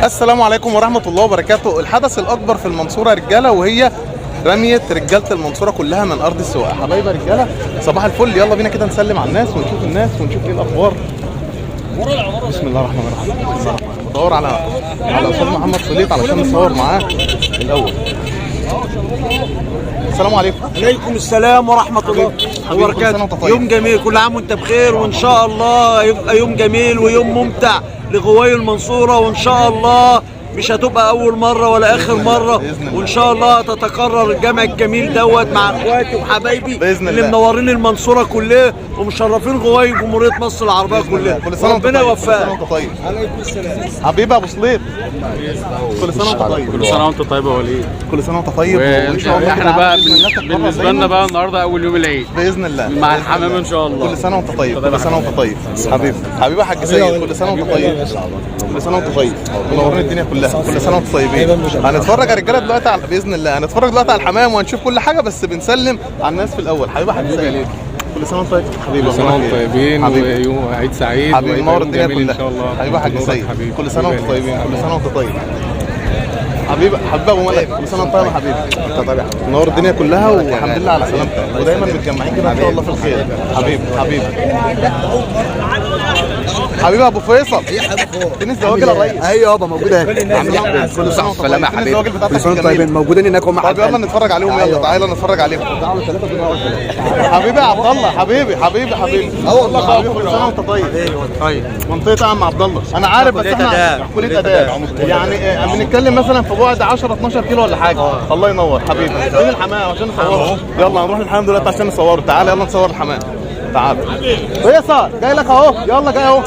السلام عليكم ورحمة الله وبركاته. الحدث الأكبر في المنصورة رجالة، وهي رمية رجالة المنصورة كلها من أرض السواقة. حبايبي رجالة صباح الفل، يلا بينا كده نسلم على الناس ونشوف الناس ونشوف ايه الأخبار. بسم الله الرحمن الرحيم. بدور على أستاذ محمد سليط علشان نصور معاه الأول. السلام عليكم. عليكم السلام ورحمة الله وبركاته. يوم جميل، كل عام وانت بخير، وان شاء الله يبقى يوم جميل ويوم ممتع لغواي المنصورة، وان شاء الله مش هتبقى أول مرة ولا آخر مرة، وإن شاء الله تتكرر الجمع الجميل دوت مع إخواتي وحبايبي اللي منورين المنصورة كلها ومشرفين غواي جمهورية مصر العربية كلها. ربنا يوفقك. عليكم السلام. حبيبي أبو سليط، كل سنة وأنت طيب. كل سنة وأنت طيب يا وليد. كل سنة وأنت طيب. وإن شاء الله إحنا بقى بالنسبة لنا بقى النهاردة أول يوم العيد بإذن الله مع الحمام إن شاء الله. كل سنة وأنت طيب. كل سنة وأنت طيب حبيبي يا حاج سيد، كل سنة وأنت طيب. كل سنة وأنت طيب، منورين الدنيا كلها. كل سنة وأنتم طيبين. هنتفرج يا رجاله دلوقتي على باذن الله، هنتفرج دلوقتي على الحمام وهنشوف كل حاجه، بس بنسلم على الناس في الاول. حبيبي حاج سيد، كل سنه وانتم طيبين حبيبي. كل سنة وانتم طيبين ويوم عيد سعيد حبيبي، منور الدنيا كلها ان شاء الله. حبيبي حاج سيد، كل سنه وانتم طيبين. كل سنه وانتم طيب حبيبي ابو ملك، كل سنه وانت طيب يا حبيبي. انت طيب يا حبيبي، منور الدنيا كلها والحمد لله على سلامتك، ودايما متجمعين كده ان شاء الله في الخير. حبيبي حبيبي ابو فيصل، فين الزواج يا ريس؟ ايوه يابا موجوده اهي. كل سنه وانت طيب يا حبيبي. كل سنه وانتم طيبين، موجودين هناك هم. طب يلا نتفرج عليهم، يلا تعالى نتفرج عليهم. حبيبي يا عبد الله، حبيبي والله حبيبي، كل سنه وانت طيب. طيب منطقه عم عبد الله، انا عارف بس احنا كليه اداب يعني بنتكلم مثلا في بعد 10 12 كيلو ولا حاجه. الله ينور حبيبي. فين الحمام عشان نصوره؟ يلا هنروح الحمام دلوقتي عشان نصوره. تعالى يلا نصور الحمام. تعالى فيصل جاي لك اهو، يلا جاي اهو.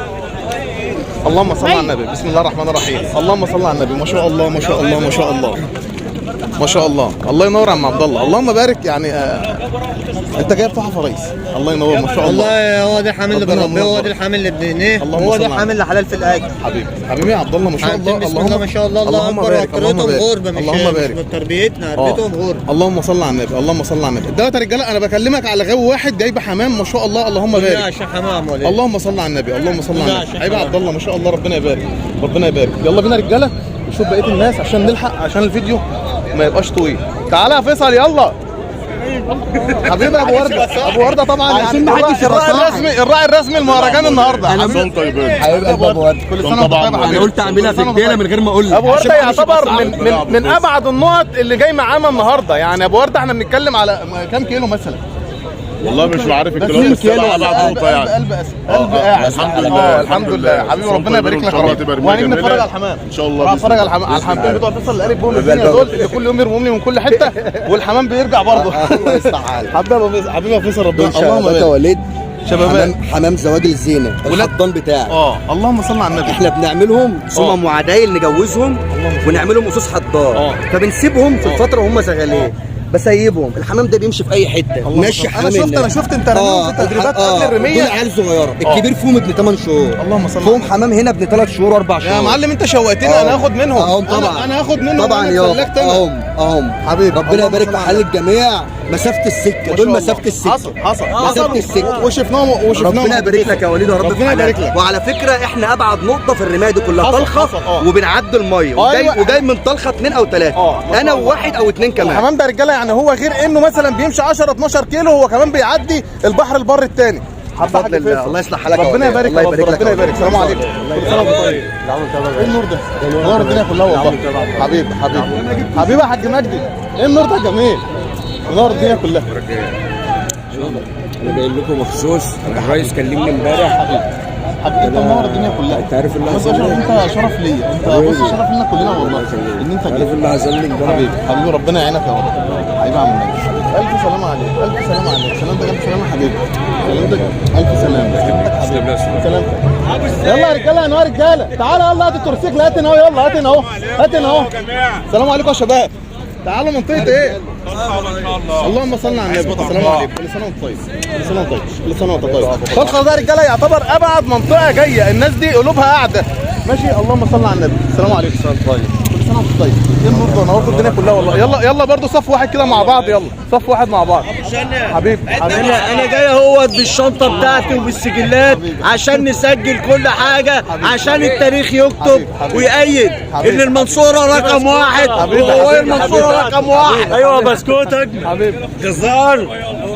اللهم صل على النبي، بسم الله الرحمن الرحيم. اللهم صل على النبي، ما شاء الله ما شاء الله ما شاء الله ما شاء الله. الله ينور يا عم عبد الله، اللهم بارك. يعني انت جايب تحفه ريس، الله ينور ما شاء الله. والله هو ده الحمل اللي بنربيه، هو ده الحمل اللي بنينيه، هو ده الحمل اللي حلال في الاكل. حبيبي يا عبد الله ما شاء الله. بسم الله ما شاء الله، الله اكبر. وتربيتهم غربه، مش تربيتنا، تربيتهم غربه. اللهم صل على النبي، اللهم صل على النبي. دلوقتي يا رجاله انا بكلمك على غو واحد جايب حمام ما شاء الله، اللهم بارك. لا عشان حمام ولا اللهم صل على النبي، اللهم صل على النبي. حبيبي عبد الله ما شاء الله، ربنا يبارك ربنا يبارك. يلا بينا رجاله نشوف بقيه الناس عشان نلحق، عشان الفيديو ما يبقاش طويل. تعالى يا فيصل يلا. حبيبي ابو ورده، ابو ورده طبعا عايزين محدش الراعي الرسمي المهرجان النهارده. حبيبي طيبين حبيبي ابو ورده، كل سنه وانت طيب. انا قلت اعملها في الديله من غير ما اقول لك. ابو ورده يعتبر من ابعد النقط اللي جاي معانا النهارده. يعني ابو ورده احنا بنتكلم على كام كيلو مثلا؟ والله مش عارف الكيلو، بس على بعض نقطه يعني. قلب قاعد الحمد لله الحمد لله حبيبي، ربنا يبارك لك يا رب. وهنيجي نتفرج على الحمام ان شاء الله. نتفرج على الحمام بتوع فيصل اللي قالب بهم الدنيا دول، اللي كل يوم يرموا لي من كل حته والحمام بيرجع برضه. الله يستعان. حبيبي يا فيصل، ربنا اللهم بارك. وليد شباب حمام زواج الزينه، الحضان بتاعي. اللهم صل على النبي. احنا بنعملهم صمم وعدايل نجوزهم ونعملهم اسس حضان، فبنسيبهم في الفتره وهم شغالين، بسيبهم. الحمام ده بيمشي في اي حته، ماشي حمام. انا شفت انت رميهم في تدريبات قبل الرميه. دول عيال صغيره، الكبير فيهم ابن 8 شهور. اللهم صل. فيهم حمام هنا ابن 3 شهور 4 شهور. يا معلم انت شوقتني، انا هاخد منهم. طبعا انا هاخد منهم طبعا اهم حبيبي. ربنا يبارك في حال الجميع. مسافه السكه دول، مسافه السكه. حصل مسافه السكه وشفناهم ربنا يبارك لك يا وليد يا رب. ربنا يبارك لك. وعلى فكره احنا ابعد نقطه في الرمايه دي كلها طلخه، وبنعدي الميه وجاي من طلخه 2 أو 3. انا وواحد أو 2 كمان. الحمام ده رجاله يعني هو غير انه مثلا بيمشي 10 12 كيلو، هو كمان بيعدي البحر البر الثاني. بفضل الله. الله يصلح حالك، ربنا يبارك لك، ربنا يبارك. السلام عليكم. كل سنه وانت طيب. ايه النور ده؟ نور الدنيا كلها والله. حبيبي يا حاج مجدي، ايه النور ده جميل، نور الدنيا كلها. انا جاي لكم مخصوص، الرئيس كلمني امبارح. حبيبي انت منور الدنيا كلها. انت عارف اللي حصل لي، انت شرف ليا، انت بص شرف لنا كلنا والله ان انت جيت. عارف اللي حصل لي حبيبي ربنا يعينك يا رب. حبيبي يا عم النبي، الف سلامه عليك، الف سلامه عليك. سلامتك الف سلامه حبيبي، سلامتك الف سلامه. سلامتك. يلا يا رجاله، انا رجاله تعالى يلا هات التورسيكل، هات هنا اهو، يلا هات هنا اهو، هات هنا اهو. السلام عليكم يا شباب. تعالوا منطقه ايه؟ اللهم صل على النبي. السلام عليكم. كل سنه وانت طيب، كل سنه وانت طيب، كل سنه وانت طيب. طلخه ده يا رجاله يعتبر ابعد منطقه جايه، الناس دي قلوبها قاعده ماشي. اللهم صل على النبي. السلام عليكم. كل سنه سنه وانت طيب. ايه النور ده؟ نورت الدنيا كلها والله. يلا يلا برضه صف واحد كده مع بعض، يلا صف واحد مع بعض. حبيبي انا جاي اهوت بالشنطه بتاعتي وبالسجلات عشان نسجل كل حاجه، عشان التاريخ يكتب ويأيد ان المنصوره رقم واحد وغوية المنصوره رقم واحد. ايوه بسكوتك حبيبي جزار.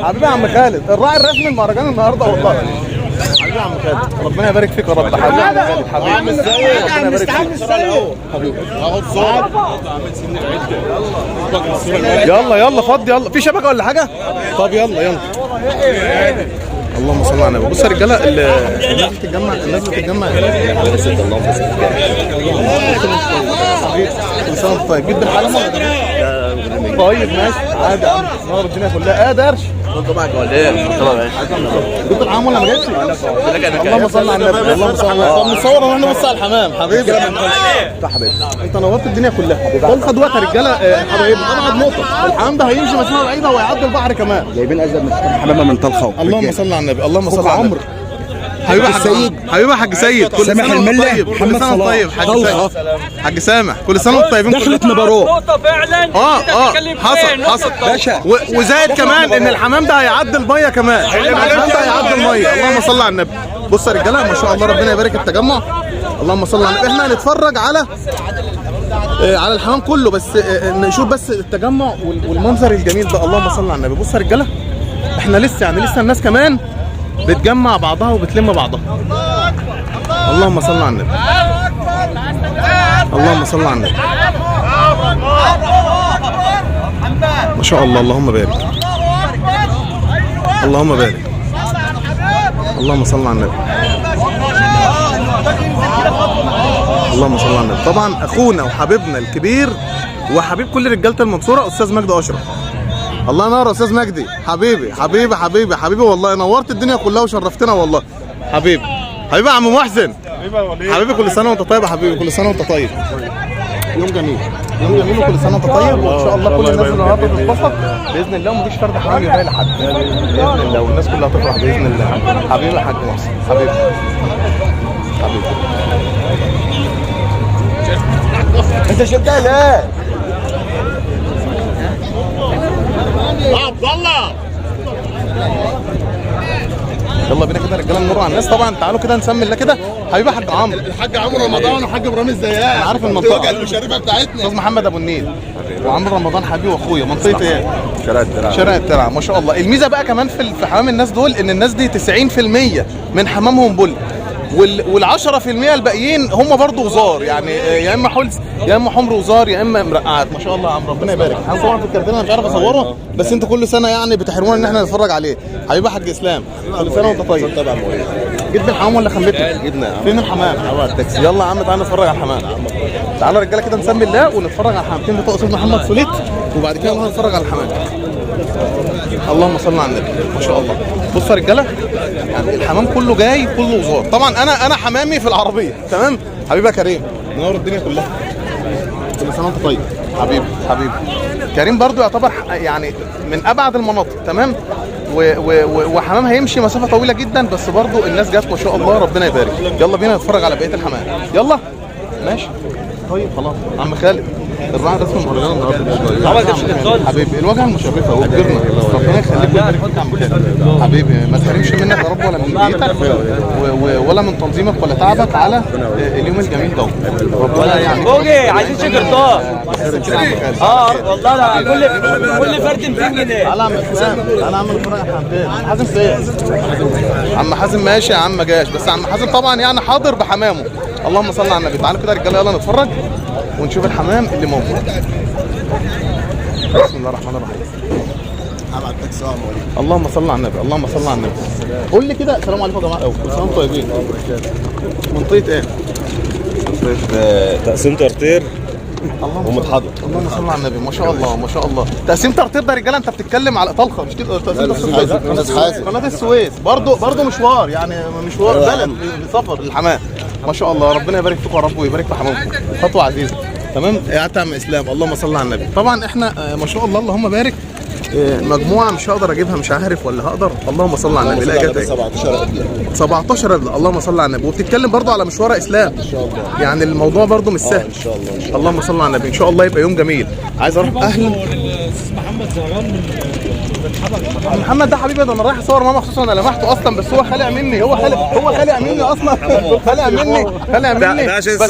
حبيبي يا عم خالد، الراعي الرسمي المهرجان النهارده والله. حبيبي يا عم خالد، ربنا يبارك فيك يا رب. حبيبي يا عم خالد، حبيبي ربنا يبارك فيك حبيبي. اخد صور. يلا يلا فضي، يلا في شبكه ولا حاجه؟ طب يلا يلا. اللهم صل على النبي. بص يا رجاله، الناس بتتجمع، الناس بتتجمع. كل سنه وانت طيب. جيت بالحلمه طيب ماشي عادي يا عم، نور الدنيا كلها. درش طبعا ولا ايه؟ جبت العام ولا ما جبتش؟ اللهم صل على النبي. اللهم صل على النبي. طب نصور ونحن نبص على الحمام. حبيبي حبيبي انت نورت الدنيا كلها. طول خد وقت يا رجاله. حبايبي ابعد نقطه، الحمام ده هيمشي مسافه بعيده وهيعدي البحر كمان. جايبين ازيد من حمامه من طلخه. اللهم صل على النبي. اللهم صل على النبي. حبيبي حاج سيد، حبيبي حاج سيد، كل سنه وانت طيب. كل سنه وانت طيب حاج سيد. حاج سامح، كل سنه وانتم طيبين. دخلت مباراه نقطة فعلا. حصل باشا. وزائد كمان ان الحمام ده هيعدي الميه كمان. الحمام ده هيعدي الميه. اللهم صل على النبي. بص يا رجاله ما شاء الله، ربنا يبارك التجمع. اللهم صل على النبي. احنا هنتفرج على الحمام كله، بس نشوف بس التجمع والمنظر الجميل ده. اللهم صل على النبي. بص يا رجاله، احنا لسه الناس كمان بتجمع بعضها وبتلم بعضها. اللهم صل على النبي. اللهم صل على النبي. ما شاء الله. اللهم بارك. اللهم بارك. اللهم صل على النبي. اللهم صل على النبي. طبعا اخونا وحبيبنا الكبير وحبيب كل رجاله المنصوره استاذ مجدي اشرف. الله ينور يا استاذ مجدي. حبيبي حبيبي حبيبي حبيبي والله، نورت الدنيا كلها وشرفتنا والله. حبيبي حبيبي يا عم محسن. حبيبي كل سنه وانت طيب يا حبيبي. كل سنه وانت طيب. يوم جميل، يوم جميل، وكل سنه وانت طيب. وان شاء الله كل الناس النهارده تتبسط باذن الله، ومفيش فرد حرام يضايق لحد باذن الله، والناس كلها تفرح باذن الله. حبيبي يا حاج محسن. حبيبي حبيبي. انت شفتها ليه؟ عبد الله يلا بينا كده يا رجاله نمر على الناس. طبعا تعالوا كده نسمي الله كده. حبيبي حاج عمرو، الحاج عمرو رمضان وحاج ابراهيم الزيات. انا عارف المنطقه المشرفه بتاعتنا. استاذ محمد ابو النيل وعمرو رمضان حبيبي واخويا. منطقه ايه؟ شارع الترعه. ما شاء الله. الميزه بقى كمان في حمام الناس دول ان الناس دي 90% من حمامهم بل، وال10% الباقيين هم برضو وزار، يعني يا اما حلز يا اما حمر وزار يا اما مرقعات. ما شاء الله يا عم، ربنا يبارك. انا طبعا في الكرتون انا مش عارف اصوره، بس انتوا كل سنه يعني بتحرمونا ان احنا نتفرج عليه. حبيبي حاج اسلام، كل سنه وانت طيب. جبنا الحمام ولا خمتنا؟ جبنا. فين الحمام؟ يلا يا عم تعالى نتفرج على الحمام. تعالى يا رجاله كده نسمي الله ونتفرج على الحمامتين بتوع استاذ محمد سوليت، وبعد كده نروح نتفرج على الحمام. اللهم صل على النبي. ما شاء الله. بصوا يا رجاله، يعني الحمام كله جاي كله وزار. طبعا انا حمامي في العربيه تمام. حبيبي يا كريم، منور الدنيا كلها. كل سنه وانت طيب. حبيبي حبيبي. كريم برضو يعتبر يعني من ابعد المناطق تمام، وحمام هيمشي مسافه طويله جدا، بس برضو الناس جت ما شاء الله، ربنا يبارك. يلا بينا نتفرج على بقيه الحمام. يلا ماشي طيب خلاص. عم خالد الراعي الرسمي المهرجان النهارده. حبيبي الواجهه المشرفه وكبرنا، ربنا يخليك ويبارك فيك يا عم خالد. حبيبي ما تحرمش منك يا رب، ولا من بيتك ولا من تنظيمك ولا تعبك على اليوم الجميل ده. ربنا يعني بوجي عايزين شجرتان. والله لا كل فرد 200 جنيه. تعالى يا عم اسلام، تعالى يا عم نتفرج على حمام. حازم فين؟ عم حازم ماشي يا عم، ما جاش، بس عم حازم طبعا يعني حاضر بحمامه. اللهم صل على النبي. تعالوا كده يا رجاله يلا نتفرج ونشوف الحمام اللي موجود. بسم الله الرحمن الرحيم. اللهم صل على النبي. اللهم صل على النبي. قول لي كده السلام عليكم يا جماعه. كل سنه وانتم طيبين. منطقه ايه؟ تقسيم ترتير ومتحضر. اللهم صل على النبي. ما شاء الله ما شاء الله. تقسيم ترتيب ده يا رجاله، انت بتتكلم على طلخه مش كده؟ قناه السويس برضه مشوار، يعني مشوار بلد سفر للحمام. ما شاء الله ربنا يبارك فيكم يا رب ويبارك في حمامكم. خطوه عزيزه تمام. قعدت يا عم اسلام. اللهم صل على النبي. طبعا احنا ما شاء الله اللهم بارك مجموعه مش هقدر اجيبها، مش عارف ولا هقدر. اللهم صل على النبي. لا جت 17 قبله. اللهم صل على النبي. وبتتكلم برضو على مشوار اسلام ان شاء الله، يعني الموضوع برضو مش سهل. ان شاء الله. اللهم صل على النبي. ان شاء الله يبقى يوم جميل. عايز اروح اهلا محمد زهران من محمد ده حبيبي، ده انا رايح اصور معاه مخصوص، انا لمحته اصلا بس هو خالع مني، هو خالع مني اصلا. خالع مني بس